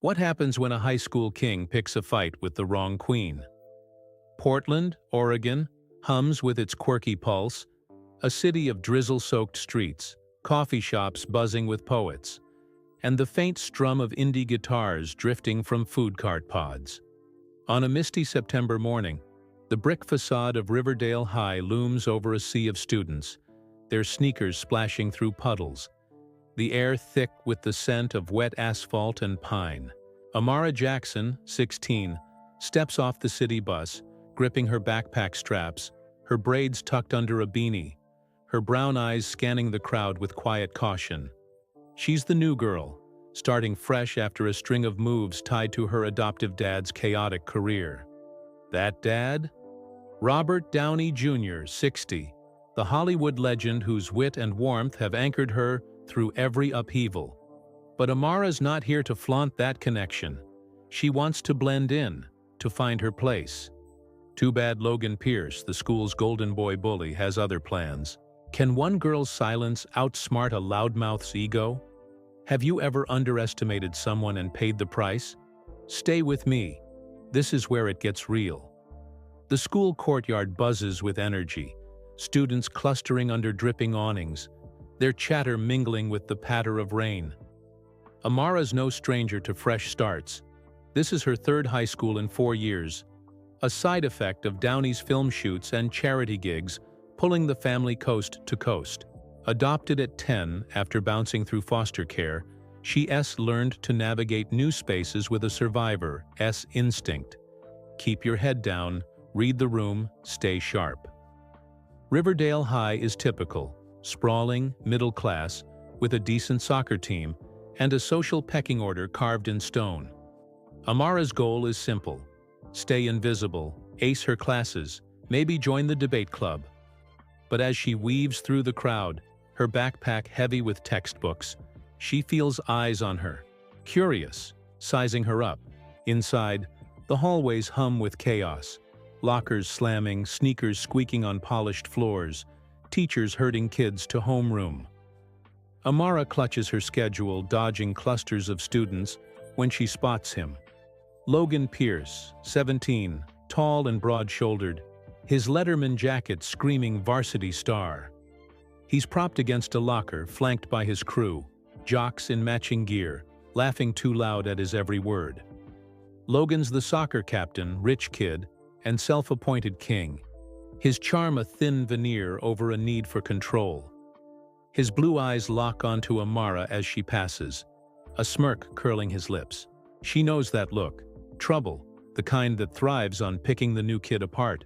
What happens when a high school king picks a fight with the wrong queen? Portland, Oregon, hums with its quirky pulse, a city of drizzle-soaked streets, coffee shops buzzing with poets, and the faint strum of indie guitars drifting from food cart pods. On a misty September morning, the brick facade of Riverdale High looms over a sea of students, their sneakers splashing through puddles, the air thick with the scent of wet asphalt and pine. Amara Jackson, 16, steps off the city bus, gripping her backpack straps, her braids tucked under a beanie, her brown eyes scanning the crowd with quiet caution. She's the new girl, starting fresh after a string of moves tied to her adoptive dad's chaotic career. That dad? Robert Downey Jr., 60, the Hollywood legend whose wit and warmth have anchored her through every upheaval. But Amara's not here to flaunt that connection. She wants to blend in, to find her place. Too bad Logan Pierce, the school's golden boy bully, has other plans. Can one girl's silence outsmart a loudmouth's ego? Have you ever underestimated someone and paid the price? Stay with me. This is where it gets real. The school courtyard buzzes with energy, students clustering under dripping awnings, their chatter mingling with the patter of rain. Amara's no stranger to fresh starts. This is her third high school in 4 years, a side effect of Downey's film shoots and charity gigs pulling the family coast to coast. Adopted at 10 after bouncing through foster care, she's learned to navigate new spaces with a survivor's instinct. Keep your head down, read the room, stay sharp. Riverdale High is typical, sprawling, middle class, with a decent soccer team and a social pecking order carved in stone. Amara's goal is simple: stay invisible, ace her classes, maybe join the debate club. But as she weaves through the crowd, her backpack heavy with textbooks, she feels eyes on her, curious, sizing her up. Inside, the hallways hum with chaos, lockers slamming, sneakers squeaking on polished floors, teachers herding kids to homeroom. Amara clutches her schedule, dodging clusters of students when she spots him. Logan Pierce, 17, tall and broad-shouldered, his Letterman jacket screaming varsity star. He's propped against a locker, flanked by his crew, jocks in matching gear, laughing too loud at his every word. Logan's the soccer captain, rich kid, and self-appointed king, his charm a thin veneer over a need for control. His blue eyes lock onto Amara as she passes, a smirk curling his lips. She knows that look, trouble, the kind that thrives on picking the new kid apart.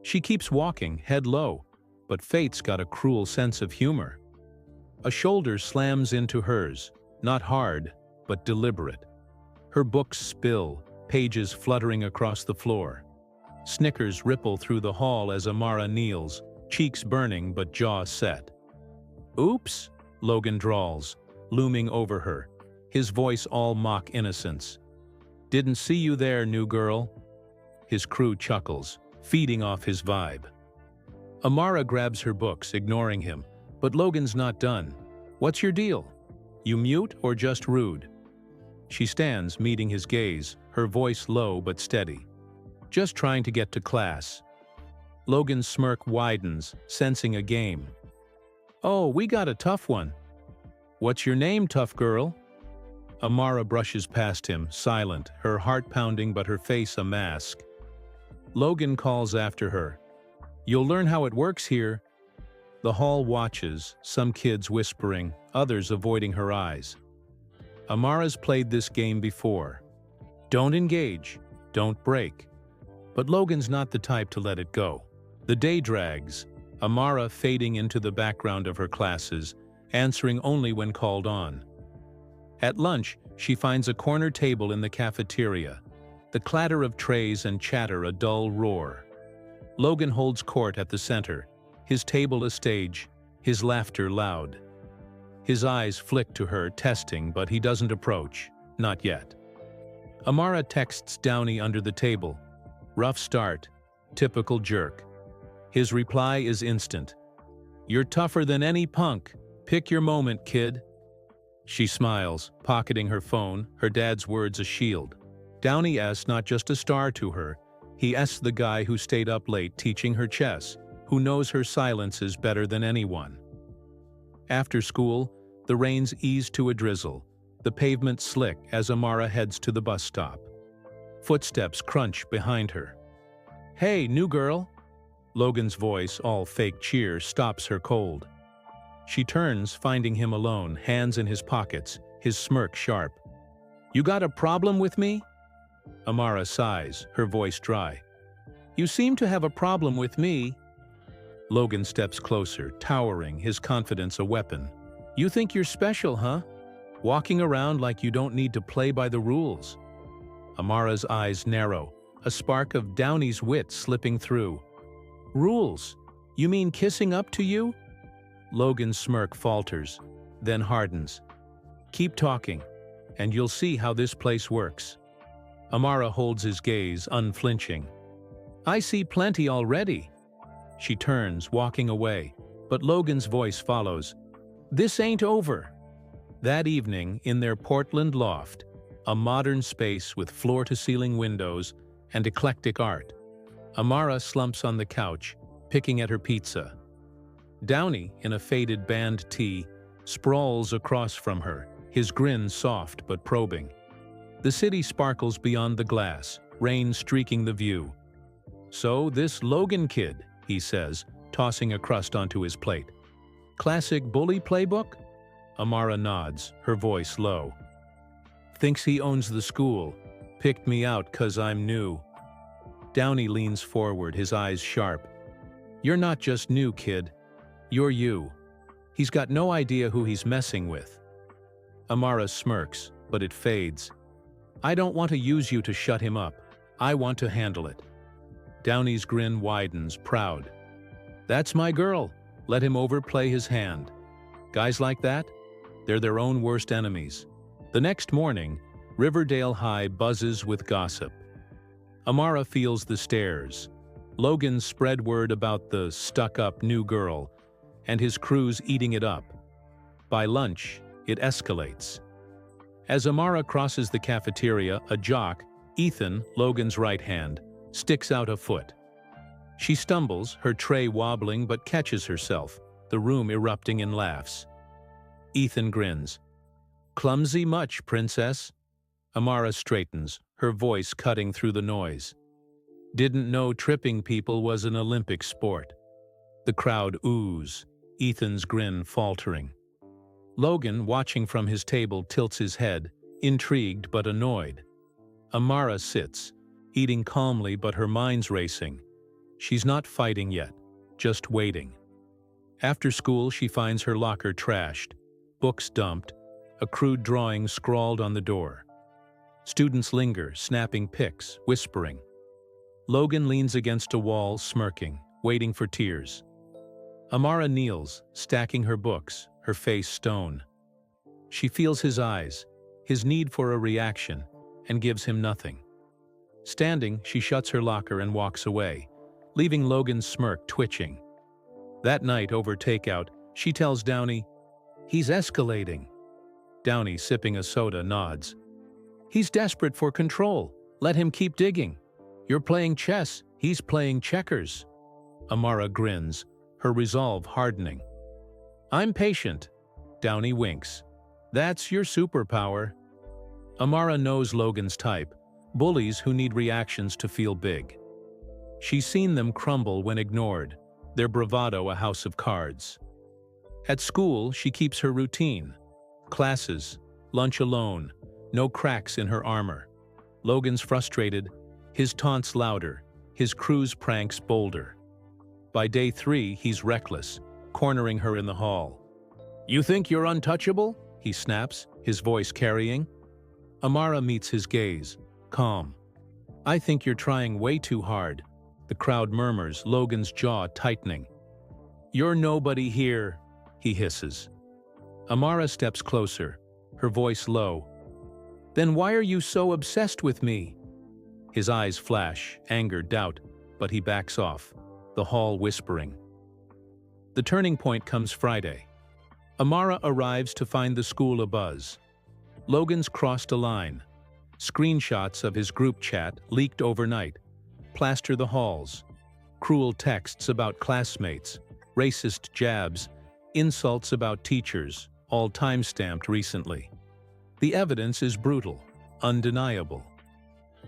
She keeps walking, head low, but fate's got a cruel sense of humor. A shoulder slams into hers, not hard, but deliberate. Her books spill, pages fluttering across the floor. Snickers ripple through the hall as Amara kneels, cheeks burning but jaw set. "Oops," Logan drawls, looming over her, his voice all mock innocence. "Didn't see you there, new girl." His crew chuckles, feeding off his vibe. Amara grabs her books, ignoring him, but Logan's not done. "What's your deal? You mute or just rude?" She stands, meeting his gaze, her voice low but steady. "Just trying to get to class." Logan's smirk widens, sensing a game. "Oh, we got a tough one." "What's your name, tough girl?" Amara brushes past him, silent, her heart pounding but her face a mask. Logan calls after her. "You'll learn how it works here." The hall watches, some kids whispering, others avoiding her eyes. Amara's played this game before. Don't engage, don't break. But Logan's not the type to let it go. The day drags, Amara fading into the background of her classes, answering only when called on. At lunch, she finds a corner table in the cafeteria, the clatter of trays and chatter a dull roar. Logan holds court at the center, his table a stage, his laughter loud. His eyes flick to her, testing, but he doesn't approach, not yet. Amara texts Downey under the table. "Rough start, typical jerk." His reply is instant. "You're tougher than any punk. Pick your moment, kid." She smiles, pocketing her phone, her dad's words a shield. Downey S not just a star to her, he S the guy who stayed up late teaching her chess, who knows her silences better than anyone. After school, the rains ease to a drizzle, the pavement slick as Amara heads to the bus stop. Footsteps crunch behind her. "Hey, new girl!" Logan's voice, all fake cheer, stops her cold. She turns, finding him alone, hands in his pockets, his smirk sharp. "You got a problem with me?" Amara sighs, her voice dry. "You seem to have a problem with me." Logan steps closer, towering, his confidence a weapon. "You think you're special, huh? Walking around like you don't need to play by the rules." Amara's eyes narrow, a spark of Downey's wit slipping through. "Rules? You mean kissing up to you?" Logan's smirk falters, then hardens. "Keep talking, and you'll see how this place works." Amara holds his gaze, unflinching. "I see plenty already." She turns, walking away, but Logan's voice follows. "This ain't over." That evening, in their Portland loft, a modern space with floor-to-ceiling windows and eclectic art, Amara slumps on the couch, picking at her pizza. Downey, in a faded band tee, sprawls across from her, his grin soft but probing. The city sparkles beyond the glass, rain streaking the view. "So this Logan kid," he says, tossing a crust onto his plate. "Classic bully playbook?" Amara nods, her voice low. "Thinks he owns the school. Picked me out 'cause I'm new." Downey leans forward, his eyes sharp. "You're not just new, kid. You're you." He's got no idea who he's messing with. Amara smirks, but it fades. "I don't want to use you to shut him up. I want to handle it." Downey's grin widens, proud. "That's my girl. Let him overplay his hand." Guys like that? They're their own worst enemies. The next morning, Riverdale High buzzes with gossip. Amara feels the stares. Logan spread word about the stuck-up new girl, and his crew's eating it up. By lunch, it escalates. As Amara crosses the cafeteria, a jock, Ethan, Logan's right hand, sticks out a foot. She stumbles, her tray wobbling, but catches herself, the room erupting in laughs. Ethan grins. "Clumsy much, princess?" Amara straightens, her voice cutting through the noise. "Didn't know tripping people was an Olympic sport." The crowd oohs, Ethan's grin faltering. Logan, watching from his table, tilts his head, intrigued but annoyed. Amara sits, eating calmly but her mind's racing. She's not fighting yet, just waiting. After school, she finds her locker trashed, books dumped, a crude drawing scrawled on the door. Students linger, snapping pics, whispering. Logan leans against a wall, smirking, waiting for tears. Amara kneels, stacking her books, her face stone. She feels his eyes, his need for a reaction, and gives him nothing. Standing, she shuts her locker and walks away, leaving Logan's smirk twitching. That night, over takeout, she tells Downey, "He's escalating." Downey, sipping a soda, nods. "He's desperate for control. Let him keep digging. You're playing chess, he's playing checkers." Amara grins, her resolve hardening. "I'm patient." Downey winks. "That's your superpower." Amara knows Logan's type, bullies who need reactions to feel big. She's seen them crumble when ignored, their bravado a house of cards. At school, she keeps her routine. Classes, lunch alone, no cracks in her armor. Logan's frustrated, his taunts louder, his crew's pranks bolder. By day 3, he's reckless, cornering her in the hall. "You think you're untouchable?" he snaps, his voice carrying. Amara meets his gaze, calm. "I think you're trying way too hard." The crowd murmurs, Logan's jaw tightening. "You're nobody here," he hisses. Amara steps closer, her voice low. "Then why are you so obsessed with me?" His eyes flash, anger, doubt, but he backs off, the hall whispering. The turning point comes Friday. Amara arrives to find the school abuzz. Logan's crossed a line. Screenshots of his group chat leaked overnight plaster the halls. Cruel texts about classmates, racist jabs, insults about teachers, all time-stamped recently. The evidence is brutal, undeniable.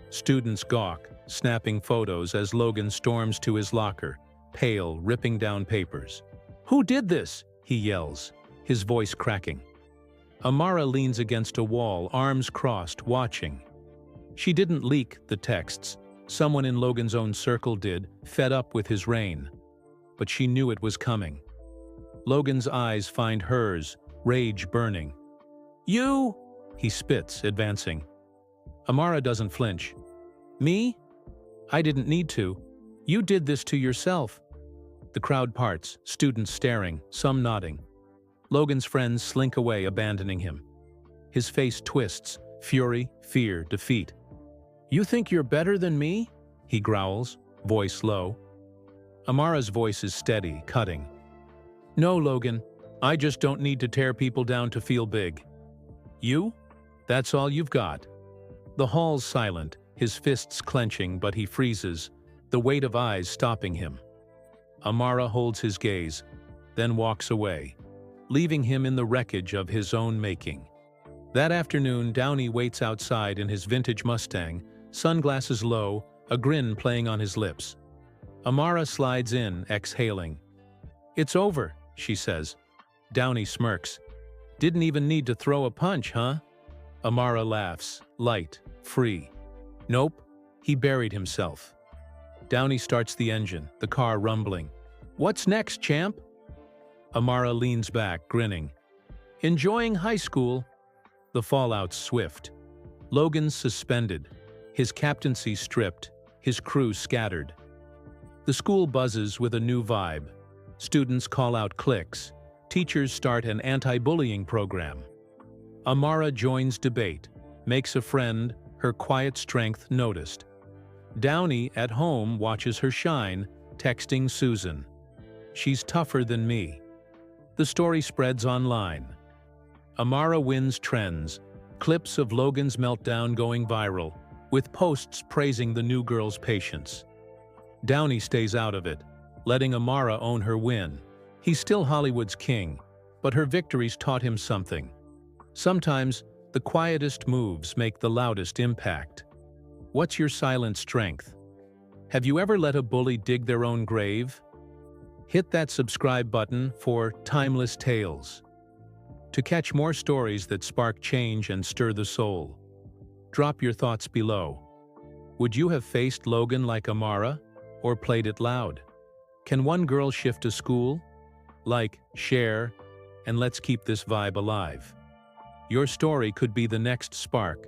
Students gawk, snapping photos as Logan storms to his locker, pale, ripping down papers. "Who did this?" he yells, his voice cracking. Amara leans against a wall, arms crossed, watching. She didn't leak the texts. Someone in Logan's own circle did, fed up with his reign. But she knew it was coming. Logan's eyes find hers, rage burning. "You!" he spits, advancing. Amara doesn't flinch. "Me? I didn't need to. You did this to yourself." The crowd parts, students staring, some nodding. Logan's friends slink away, abandoning him. His face twists, fury, fear, defeat. "You think you're better than me?" he growls, voice low. Amara's voice is steady, cutting. "No, Logan, I just don't need to tear people down to feel big. You? That's all you've got." The hall's silent, his fists clenching, but he freezes, the weight of eyes stopping him. Amara holds his gaze, then walks away, leaving him in the wreckage of his own making. That afternoon, Downey waits outside in his vintage Mustang, sunglasses low, a grin playing on his lips. Amara slides in, exhaling. "It's over," she says. Downey smirks. "Didn't even need to throw a punch, huh?" Amara laughs, light, free. "Nope, he buried himself." Downey starts the engine, the car rumbling. "What's next, champ?" Amara leans back, grinning. "Enjoying high school." The fallout's swift. Logan's suspended, his captaincy stripped, his crew scattered. The school buzzes with a new vibe. Students call out cliques. Teachers start an anti-bullying program. Amara joins debate, makes a friend, her quiet strength noticed. Downey, at home, watches her shine, texting Susan. "She's tougher than me." The story spreads online. Amara wins trends, clips of Logan's meltdown going viral, with posts praising the new girl's patience. Downey stays out of it, letting Amara own her win. He's still Hollywood's king, but her victories taught him something. Sometimes, the quietest moves make the loudest impact. What's your silent strength? Have you ever let a bully dig their own grave? Hit that subscribe button for Timeless Tales to catch more stories that spark change and stir the soul. Drop your thoughts below. Would you have faced Logan like Amara, or played it loud? Can one girl shift a school? Like, share, and let's keep this vibe alive. Your story could be the next spark